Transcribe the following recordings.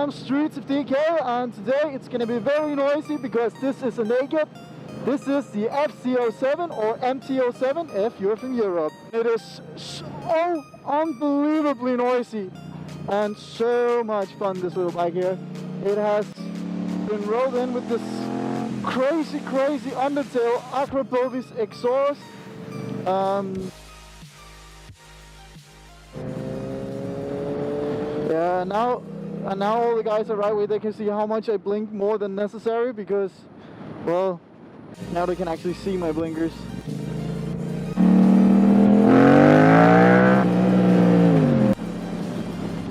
am StreetsofDK, and today it's going to be very noisy because this is a naked. This is the FC07 or MT-07 if you're from Europe. It is so unbelievably noisy and so much fun, this little bike here. It has been rolled in with this crazy undertail Acropovis exhaust. Yeah, now all the guys are right where they can see how much I blink more than necessary because, well, now they can actually see my blinkers.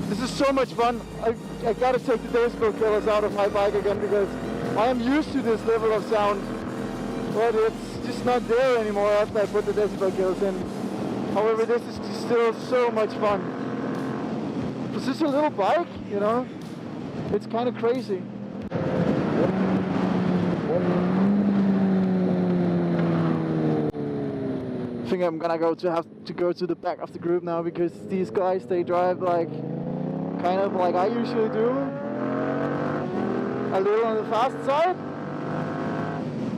This is so much fun. I gotta take the decibel killers out of my bike again because I am used to this level of sound, but it's just not there anymore after I put the decibel killers in. However, this is still so much fun. It's just a little bike, you know, it's kind of crazy. I think I'm gonna have to go to the back of the group now because these guys, they drive like kind of like I usually do, a little on the fast side,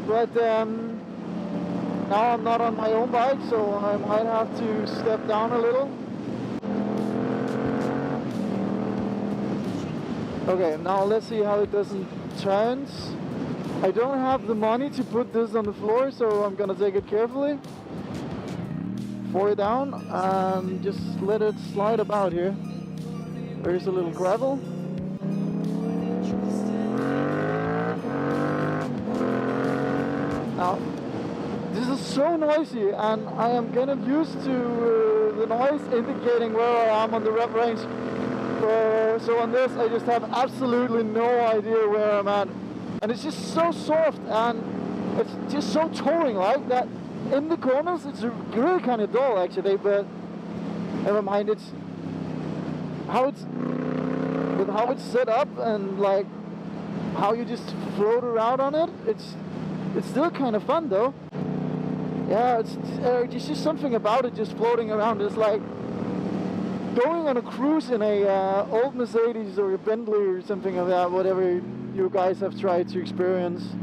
but now I'm not on my own bike, so I might have to step down a little. Okay, now let's see how it doesn't turns. I don't have the money to put this on the floor, so I'm gonna take it carefully. 4 down and just let it slide about here. There's a little gravel. Now, this is so noisy and I am kind of used to the noise indicating where I am on the rev range. So on this I just have absolutely no idea where I'm at. And it's just so soft and it's just so touring like that. In the corners it's really kind of dull actually, but never mind. It's how it's set up and like how you just float around on it. It's still kind of fun though. Yeah, it's just something about it just floating around. It's like going on a cruise in a old Mercedes or a Bentley or something like that, whatever you guys have tried to experience.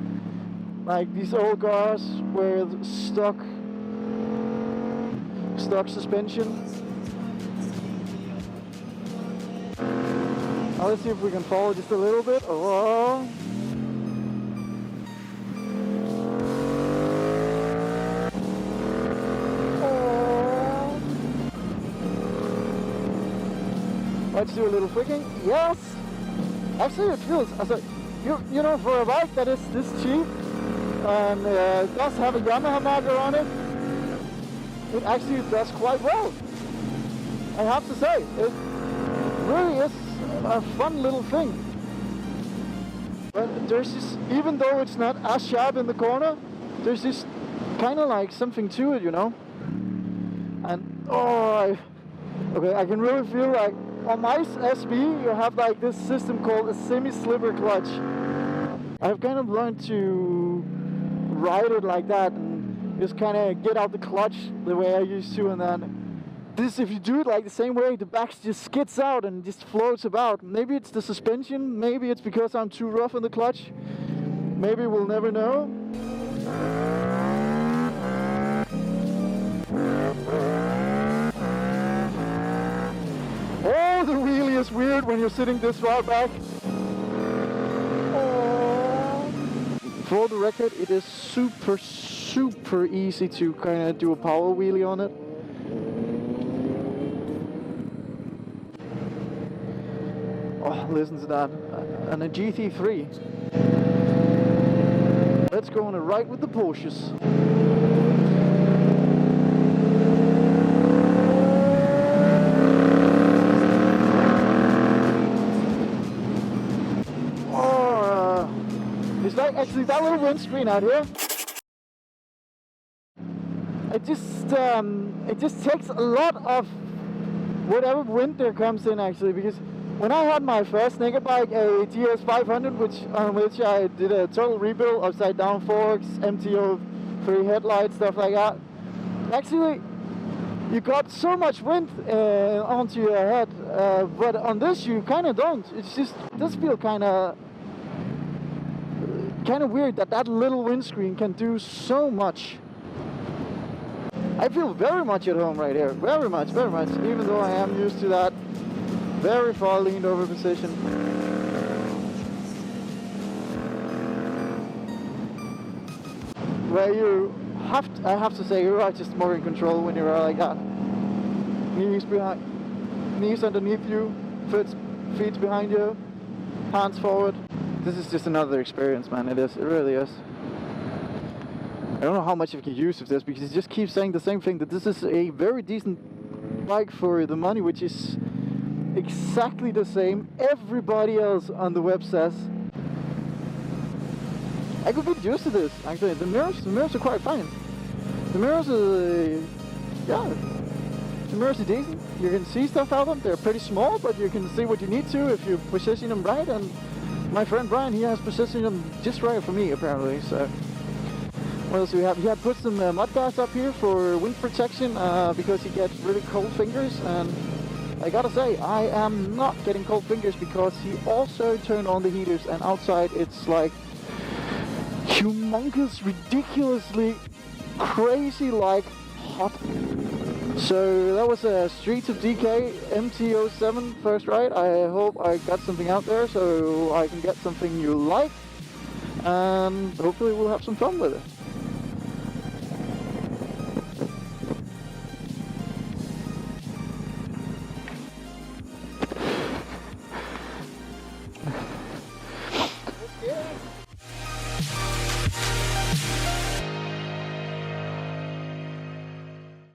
Like these old cars with stock suspension. Now let's see if we can follow just a little bit. Oh. Let's do a little flicking. Yes! Actually it feels, you know, for a bike that is this cheap and does have a Yamaha marker on it, it actually does quite well. I have to say, it really is a fun little thing. But there's this, even though it's not as sharp in the corner, there's this kind of like something to it, you know? And, okay, I can really feel like, on my SB, you have like this system called a semi-slipper clutch. I've kind of learned to ride it like that and just kind of get out the clutch the way I used to, and then this, if you do it like the same way, the back just skids out and just floats about. Maybe it's the suspension, maybe it's because I'm too rough on the clutch. Maybe we'll never know. Oh, the wheelie is weird when you're sitting this far back. Oh. For the record, it is super easy to kind of do a power wheelie on it. Oh, listen to that. And a GT3. Let's go on a ride with the Porsches. It's like actually that little windscreen out here. It just takes a lot of whatever wind there comes in actually, because when I had my first naked bike, a TS500, on which I did a total rebuild, upside down forks, MT-03 headlights, stuff like that. Actually, you got so much wind onto your head, but on this you kind of don't. It's just, it does feel kind of weird that little windscreen can do so much. I feel very much at home right here, very much, even though I am used to that very far leaned over position. Where you have to, I have to say, you're just more in control when you're like that. Knees behind, knees underneath you, feet behind you, hands forward. This is just another experience, man. It is, it really is. I don't know how much you can use of this, because it just keeps saying the same thing, that this is a very decent bike for the money, which is exactly the same everybody else on the web says. I could get used to this, actually. The mirrors are quite fine. The mirrors are, yeah, the mirrors are decent. You can see stuff out of them. They're pretty small, but you can see what you need to if you position them right. And my friend Brian, he has positioned them just right for me, apparently. So what else do we have? He had put some mud guards up here for wind protection because he gets really cold fingers. And I gotta say, I am not getting cold fingers because he also turned on the heaters, and outside it's like humongous, ridiculously crazy like hot. So that was a StreetsofDK MT-07 first ride. I hope I got something out there so I can get something you like, and hopefully we'll have some fun with it.